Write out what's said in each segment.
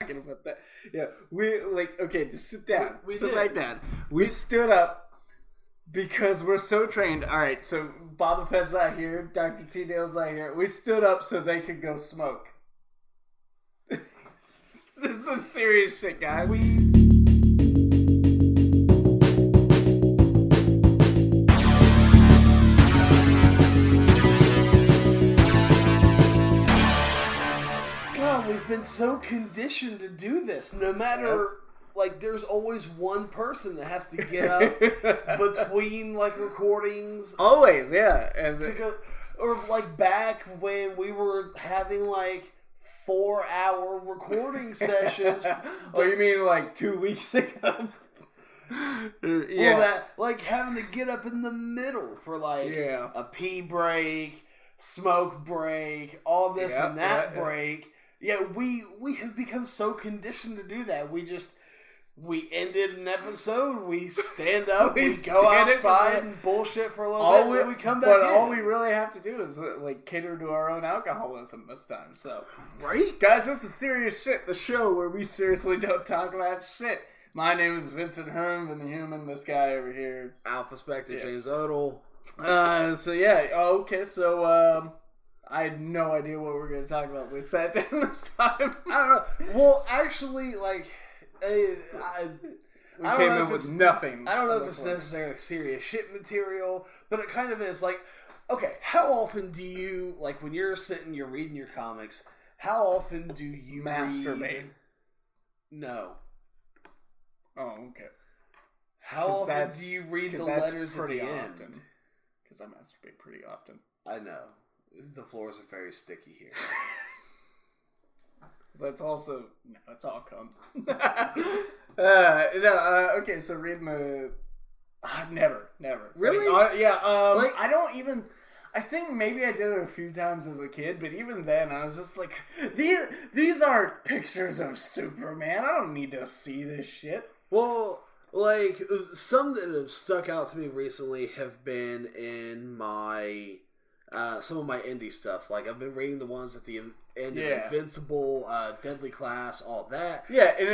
talking about that. Yeah, we okay, just sit down. Sit did. right down. We stood up because we're so trained. All right, so Boba Fett's not here. Dr. T. Dale's not here. We stood up so they could go smoke. This is serious shit, guys. We've been so conditioned to do this. No matter, there's always one person that has to get up between, recordings. Always, yeah. And to go, or, back when we were having, 4-hour recording sessions. Oh, you mean, 2 weeks ago? Yeah. Well, having to get up in the middle for, a pee break, smoke break, all this and that break. Yeah, we have become so conditioned to do that. We ended an episode, we stand up, we go outside and bullshit for a little bit, and we come back in. But all we really have to do is, cater to our own alcoholism this time, so. Right? Guys, this is Serious Shit, the show where we seriously don't talk about shit. My name is Vincent Herm, and the human, this guy over here. Alpha Spectre, James Odle. I had no idea what we were going to talk about. We sat down this time. I don't know. Well, actually, we came in with nothing. I don't know if it's necessarily serious shit material, but it kind of is. Okay, how often do you, when you're sitting, you're reading your comics, how often do you masturbate? No. Oh, okay. How often do you read the letters at the end? Because I masturbate pretty often. I know. The floors are very sticky here. That's also... No, it's all cum. Okay, so reading the... Never. Really? I don't even... I think maybe I did it a few times as a kid, but even then I was just like, these aren't pictures of Superman. I don't need to see this shit. Well... some that have stuck out to me recently have been in my... some of my indie stuff. I've been reading the ones at the end of Invincible, Deadly Class, all that. Yeah, and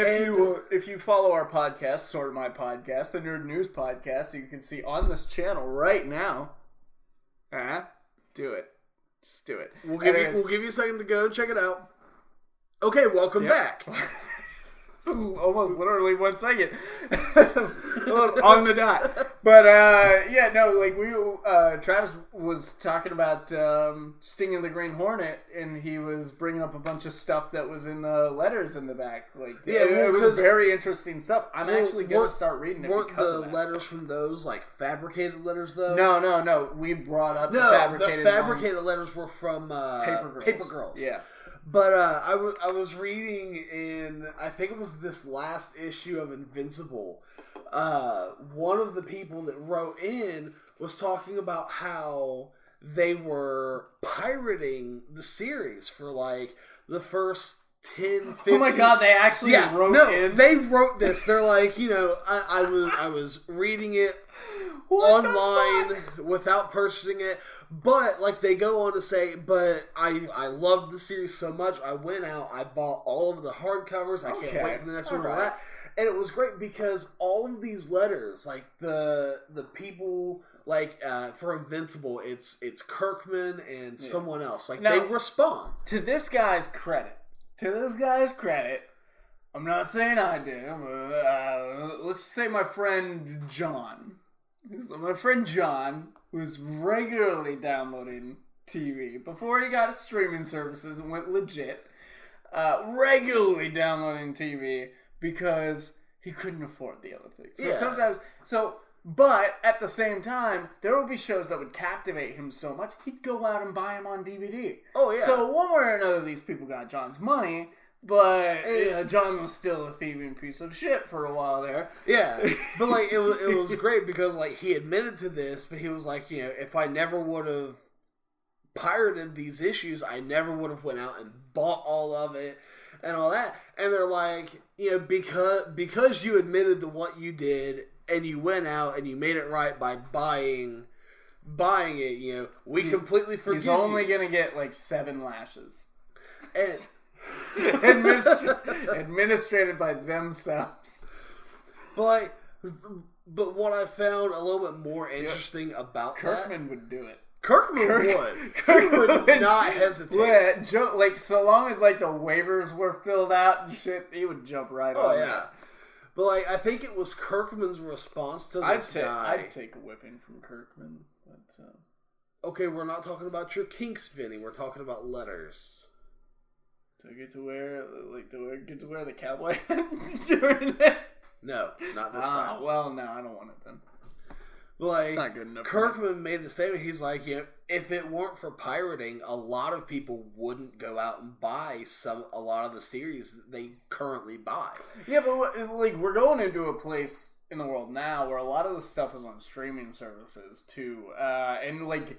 if you follow our podcast, Sorta My Podcast, the Nerd News Podcast, you can see on this channel right now. Do it. Just do it. We'll give you a second to go check it out. Okay, welcome back. Almost literally 1 second. Almost on the dot. But, Travis was talking about Sting and the Green Hornet, and he was bringing up a bunch of stuff that was in the letters in the back. It was very interesting stuff. I'm actually going to start reading it because of that. Weren't the letters from those, fabricated letters, though? No. We brought up the fabricated ones. The fabricated letters were from Paper Girls. Yeah. But I was reading in, I think it was this last issue of Invincible, one of the people that wrote in was talking about how they were pirating the series for the first 10, 15... Oh my god, they actually wrote in? They wrote this. They're I was reading it online without purchasing it. But, they go on to say, but I loved the series so much, I went out, I bought all of the hardcovers, I can't wait for the next one, all that. And it was great because all of these letters, the people, for Invincible, it's Kirkman and someone else. Now, they respond. To this guy's credit, I'm not saying I did, let's say my friend John. So my friend John was regularly downloading TV before he got his streaming services and went legit. Regularly downloading TV because he couldn't afford the other things. But at the same time, there would be shows that would captivate him so much, he'd go out and buy them on DVD. Oh, yeah. So one way or another, these people got John's money. But John was still a thieving piece of shit for a while there. Yeah, but it was great because he admitted to this, but he was if I never would have pirated these issues, I never would have went out and bought all of it and all that. And they're because you admitted to what you did and you went out and you made it right by buying it. We completely forgive. He's only gonna get 7 lashes. And Administrated by themselves. But what I found a little bit more interesting about Kirkman would do it. Kirkman would not hesitate. Yeah, like so long as like the waivers were filled out and shit, he would jump right on. Oh yeah. That. But like I think it was Kirkman's response to this guy. I'd take a whipping from Kirkman. But, okay, we're not talking about your kinks, Vinny. We're talking about letters. Do I get to wear the cowboy hat during it? No, not this time. Well, no, I don't want it then. Like, it's not good enough. Kirkman made the statement. He's like, if it weren't for pirating, a lot of people wouldn't go out and buy a lot of the series that they currently buy. Yeah, but like we're going into a place in the world now where a lot of the stuff is on streaming services too, and like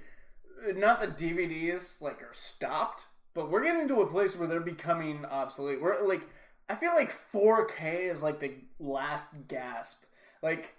not that DVDs like are stopped, but we're getting to a place where they're becoming obsolete. We're like, I feel like 4K is like the last gasp. Like,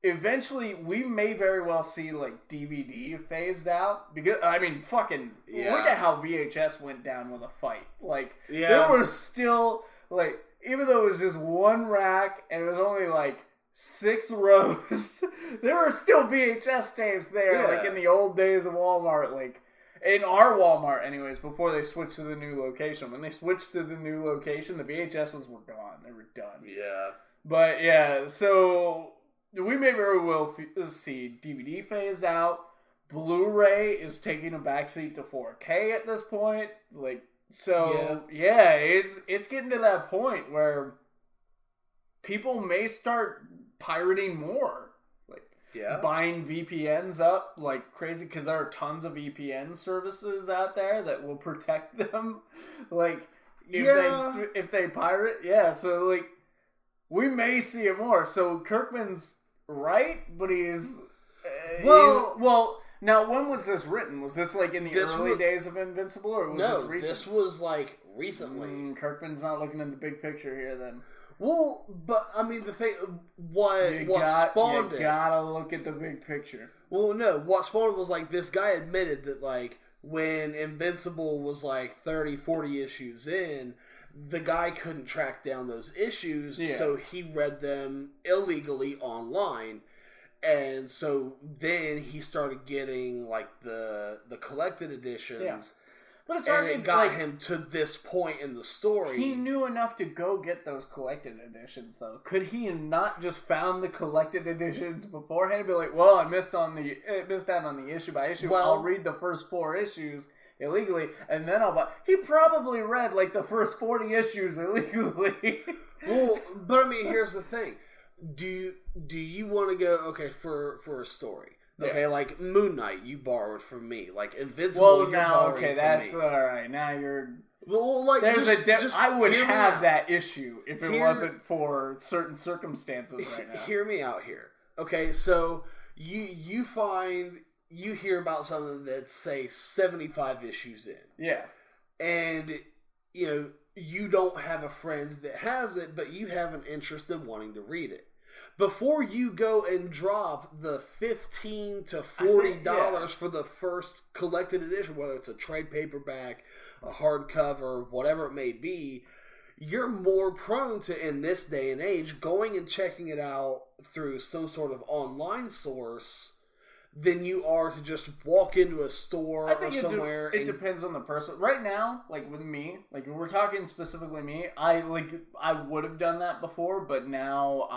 eventually, we may very well see, like, DVD phased out. Because, I mean, fucking, look at how VHS went down with a fight. Like, there was still, like, even though it was just one rack and it was only, like, 6 rows, there were still VHS tapes there, like, in the old days of Walmart, like, in our Walmart, anyways, before they switched to the new location. When they switched to the new location, the VHSs were gone. They were done. Yeah. But, yeah, so we may very well see DVD phased out. Blu-ray is taking a backseat to 4K at this point. Like, so, it's getting to that point where people may start pirating more. Buying VPNs up like crazy because there are tons of VPN services out there that will protect them. Like if they pirate, so like we may see it more. So Kirkman's right, but he's well. Now, when was this written? Was this like in the early days of Invincible, or was this recent? This was like recently. Kirkman's not looking at the big picture here, then. Well, but I mean, the thing, what spawned it? You gotta look at the big picture. Well, no, what spawned was like this guy admitted that like when Invincible was like 30, 40 issues in, the guy couldn't track down those issues, so he read them illegally online. And so then he started getting like the collected editions. Yeah. But it's and it got him to this point in the story. He knew enough to go get those collected editions, though. Could he not just found the collected editions beforehand and be like, "Well, I missed out on the issue by issue. I'll read the first 4 issues illegally, and then I'll buy." He probably read like the first 40 issues illegally. Well, but I mean, here's the thing: do you want to go for a story? Okay, like Moon Knight, you borrowed from me. Like Invincible, that's all right. Now you're. Well, like there's I would have that issue if it wasn't for certain circumstances right now. Hear me out here. Okay, so you hear about something that's say 75 issues in. Yeah, and you don't have a friend that has it, but you have an interest in wanting to read it. Before you go and drop the $15 to $40 for the first collected edition, whether it's a trade paperback, a hardcover, whatever it may be, you're more prone to, in this day and age, going and checking it out through some sort of online source than you are to just walk into a store or somewhere. It depends on the person. Right now, like with me, like we're talking specifically me, I would have done that before, but now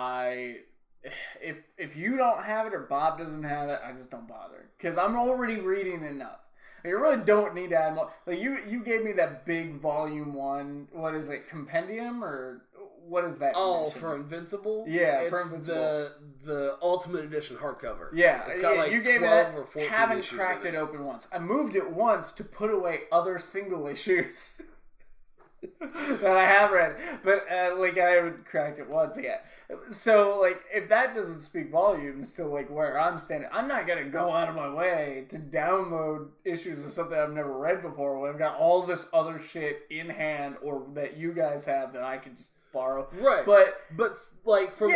if you don't have it or Bob doesn't have it, I just don't bother because I'm already reading enough. Like, I really don't need to add more. Like you gave me that big volume 1. What is it? Compendium or what is that? Oh, edition? For Invincible? Yeah, for Invincible. The Ultimate Edition hardcover. Yeah, it's got like you gave 12 me or 14 haven't issues cracked in it open once. I moved it once to put away other single issues that I have read, but like I haven't cracked it once yet. So like if that doesn't speak volumes to like where I'm standing, I'm not gonna go out of my way to download issues of something I've never read before when I've got all this other shit in hand or that you guys have that I could just borrow. Right. But like from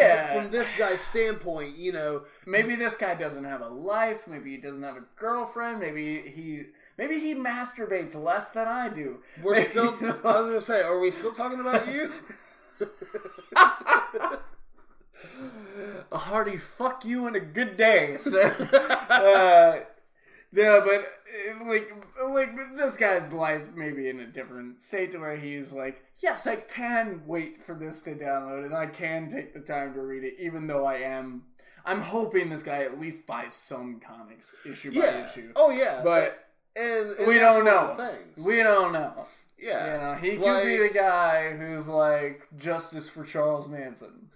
this guy's standpoint, you know, maybe this guy doesn't have a life. Maybe he doesn't have a girlfriend. Maybe he masturbates less than I do. We're still. I was gonna say, are we still talking about you? A hearty fuck you and a good day. So, no, but like this guy's life maybe in a different state to where he's like, yes, I can wait for this to download and I can take the time to read it, even though I'm hoping this guy at least buys some comics issue by issue. Oh yeah, but and we don't know. We don't know. Yeah, you know, he could be the guy who's like justice for Charles Manson.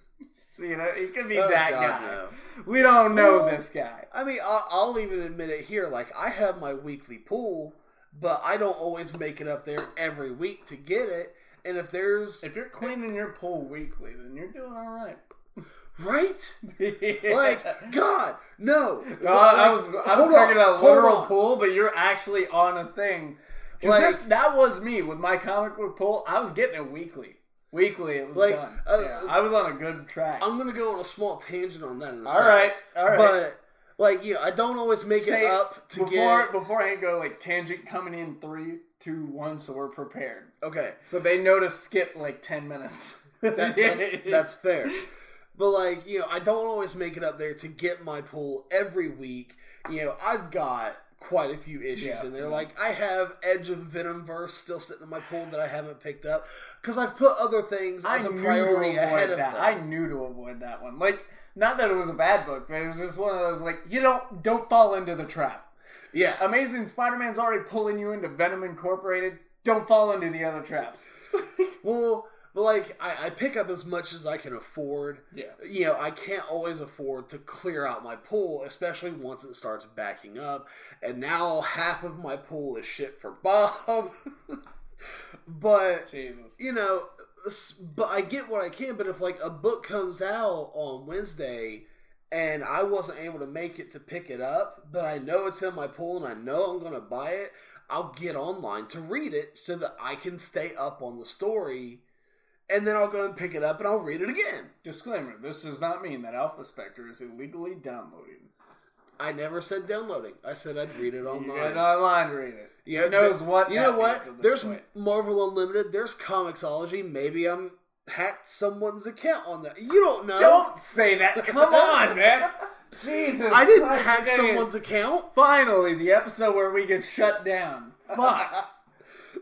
So, you know, he could be that guy. No. We don't know this guy. I mean, I'll even admit it here. Like, I have my weekly pool, but I don't always make it up there every week to get it. And if you're cleaning your pool weekly, then you're doing all right. Right? Like, God, no. I was talking about literal pool, but you're actually on a thing. Like, that was me with my comic book pool. I was getting it weekly. Weekly, it was done. I was on a good track. I'm going to go on a small tangent on that in a second. All right. But, like, you know, I don't always make it up to Before I go, like, tangent coming in 3, 2, 1, so we're prepared. Okay. So they know to skip, like, 10 minutes. That's fair. But, like, you know, I don't always make it up there to get my pool every week. You know, I've got quite a few issues in there. Like, I have Edge of Venomverse still sitting in my pool that I haven't picked up because I've put other things as a priority ahead of them. I knew to avoid that one. Like, not that it was a bad book, but it was just one of those, like, you don't fall into the trap. Yeah. Amazing Spider-Man's already pulling you into Venom Incorporated. Don't fall into the other traps. Well, but, like, I pick up as much as I can afford. Yeah. You know, I can't always afford to clear out my pool, especially once it starts backing up. And now half of my pool is shit for Bob. But, Jesus. You know, but I get what I can. But if, like, a book comes out on Wednesday and I wasn't able to make it to pick it up, but I know it's in my pool and I know I'm going to buy it, I'll get online to read it so that I can stay up on the story. And then I'll go and pick it up and I'll read it again. Disclaimer, this does not mean that Alpha Spectre is illegally downloading. I never said downloading. I said I'd read it online. You get online, read it. Yeah, Who knows what you know what? There's point. Marvel Unlimited. There's Comixology. Maybe I'm hacked someone's account on that. You don't know. Don't say that. Come on, man. Jesus. I didn't hack someone's account. Finally, the episode where we get shut down. Fuck.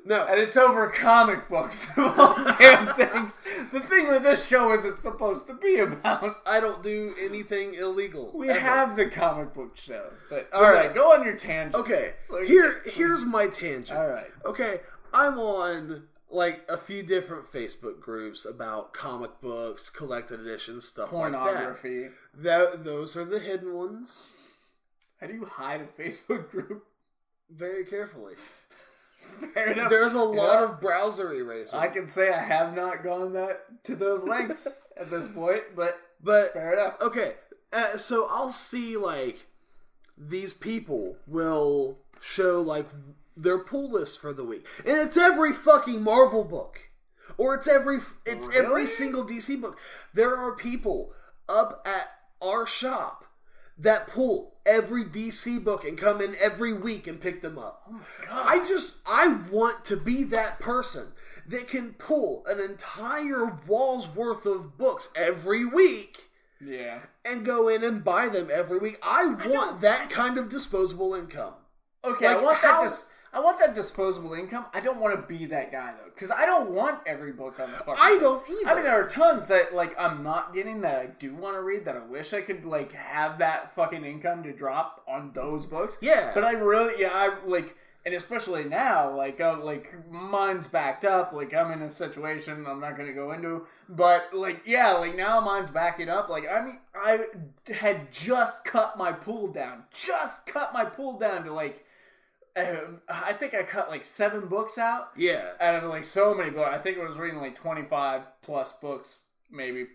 No. And it's over comic books of all damn things. The thing that this show isn't supposed to be about. I don't do anything illegal. We have the comic book show. But alright, go on your tangent. Okay, so here's my tangent. Alright. Okay, I'm on, like, a few different Facebook groups about comic books, collected editions, stuff like that. Pornography. Those are the hidden ones. How do you hide a Facebook group? Very carefully. Fair enough. There's a lot of browser erasing. I can say I have not gone to those links at this point, but fair enough. Okay, so I'll see, like, these people will show, like, their pull list for the week, and it's every fucking Marvel book, or it's every single DC book. There are people up at our shop that pull every DC book and come in every week and pick them up. Oh my God. I want to be that person that can pull an entire wall's worth of books every week. Yeah. And go in and buy them every week. I want that kind of disposable income. Okay, like, I want that disposable income. I don't want to be that guy, though. Because I don't want every book on the fucking I don't either. I mean, there are tons that, like, I'm not getting that I do want to read, that I wish I could, like, have that fucking income to drop on those books. Yeah. But and especially now, like, mine's backed up. Like, I'm in a situation I'm not going to go into. But, like, yeah, like, now mine's backing up. Like, I mean, I had just cut my pool down. To, like, I think I cut like 7 books out. Yeah. Out of like so many books. I think I was reading like 25 plus books maybe.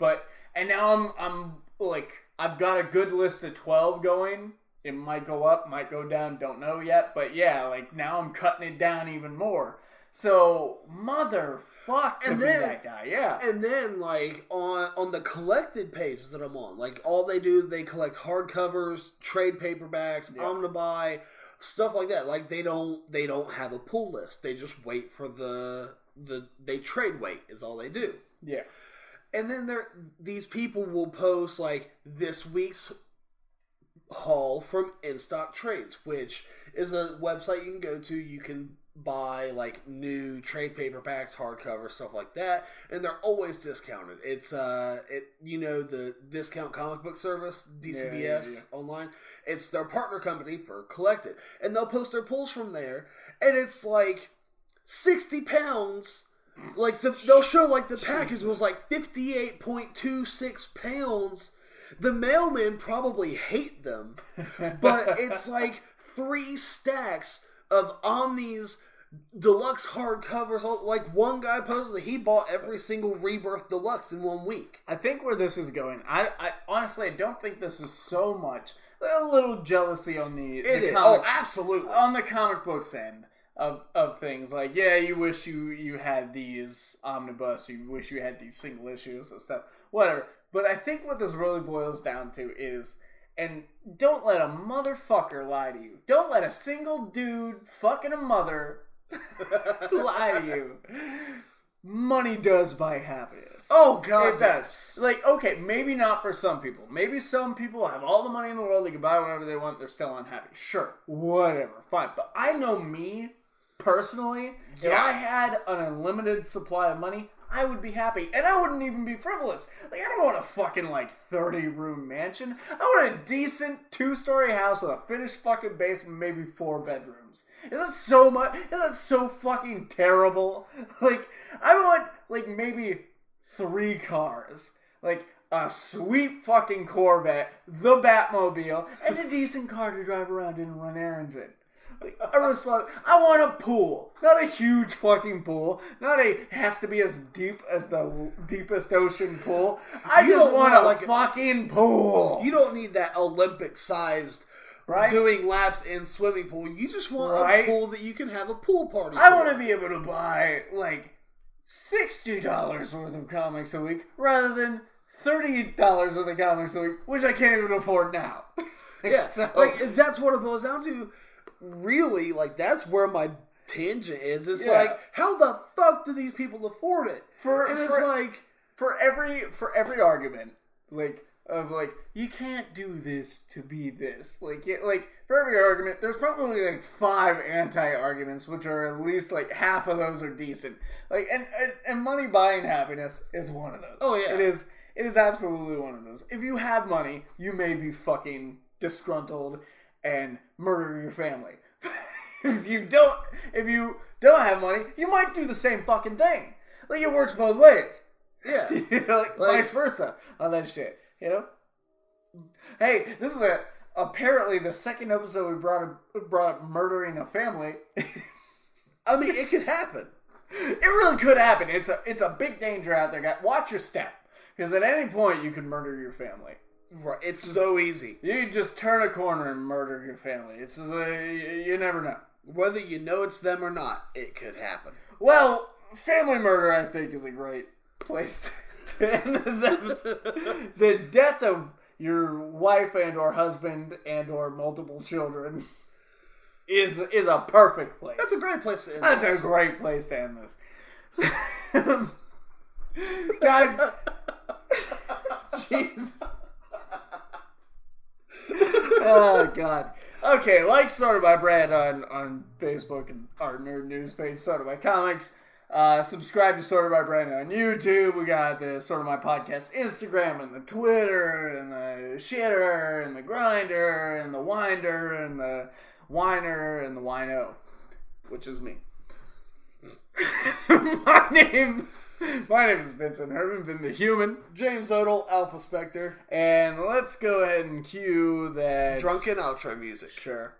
And now I'm like, I've got a good list of 12 going. It might go up, might go down, don't know yet. But yeah, like now I'm cutting it down even more. So, motherfuck to And be then- that guy, yeah. And then, like, on the collected pages that I'm on, like, all they do is they collect hardcovers, trade paperbacks, omnibuy, stuff like that. Like, they don't have a pull list. They just wait for they trade wait is all they do. Yeah. And then these people will post, like, this week's haul from In Stock Trades, which is a website you can go to. You can buy, like, new trade paperbacks, hardcover, stuff like that, and they're always discounted. It's the discount comic book service, DCBS online. It's their partner company for Collected, and they'll post their pulls from there, and it's like 60 pounds. Like, they'll show, like, the package was like 58.26 pounds. The mailmen probably hate them, but it's like 3 stacks of Omni's deluxe hardcovers. Like, one guy posted that he bought every single Rebirth Deluxe in 1 week. I think where this is going, I honestly, I don't think this is so much, a little jealousy on the Absolutely. On the comic books end of things. Like, yeah, you wish you had these omnibus, you wish you had these single issues and stuff, whatever. But I think what this really boils down to is, and don't let a motherfucker lie to you. Don't let a single dude fucking a mother lie to you. Money does buy happiness. Oh, God, it does. Like, okay, maybe not for some people. Maybe some people have all the money in the world, they can buy whatever they want, they're still unhappy. Sure, whatever, fine. But I know me, personally, if I had an unlimited supply of money, I would be happy. And I wouldn't even be frivolous. Like, I don't want a fucking, 30-room mansion. I want a decent 2-story house with a finished fucking basement, maybe 4 bedrooms. Is that so much? Is that so fucking terrible? Like, I want, maybe 3 cars. Like, a sweet fucking Corvette, the Batmobile, and a decent car to drive around and run errands in. Like, I want a pool. Not a huge fucking pool. Not has to be as deep as the deepest ocean pool. I just want a fucking pool. You don't need that Olympic-sized doing laps in swimming pool. You just want a pool that you can have a pool party I want to be able to buy, $60 worth of comics a week rather than $30 worth of comics a week, which I can't even afford now. Yeah, so, that's what it boils down to. Really, that's where my tangent is. It's how the fuck do these people afford it? For every argument, you can't do this to be this. For every argument, there's probably 5 anti-arguments, which are at least half of those are decent. And money buying happiness is one of those. Oh yeah, it is absolutely one of those. If you have money, you may be fucking disgruntled and murder your family. If you don't have money, you might do the same fucking thing. It works both ways. Yeah. Vice versa on that shit. You know? Hey, this is apparently the second episode we brought up murdering a family. I mean, it could happen. It really could happen. It's a big danger out there, guys. Watch your step. Because at any point you can murder your family. Right, it's so easy. You just turn a corner and murder your family. It's just, you never know. Whether you know it's them or not, it could happen. Well, family murder, I think, is a great place to end this episode. The death of your wife and or husband and or multiple children is a perfect place. That's a great place to end this. That's a great place to end this. Guys, jeez. Oh, God. Okay, Sorta My Brand on Facebook and our nerd news page, Sorta My Comics. Subscribe to Sorta My Brand on YouTube. We got the Sorta My Podcast Instagram and the Twitter and the Shitter and the Grinder and the Winder and the Whiner and the Wino, which is me. My name is Vincent Herman, been the Human. James Odle, Alpha Spectre. And let's go ahead and cue that drunken outro music. Sure.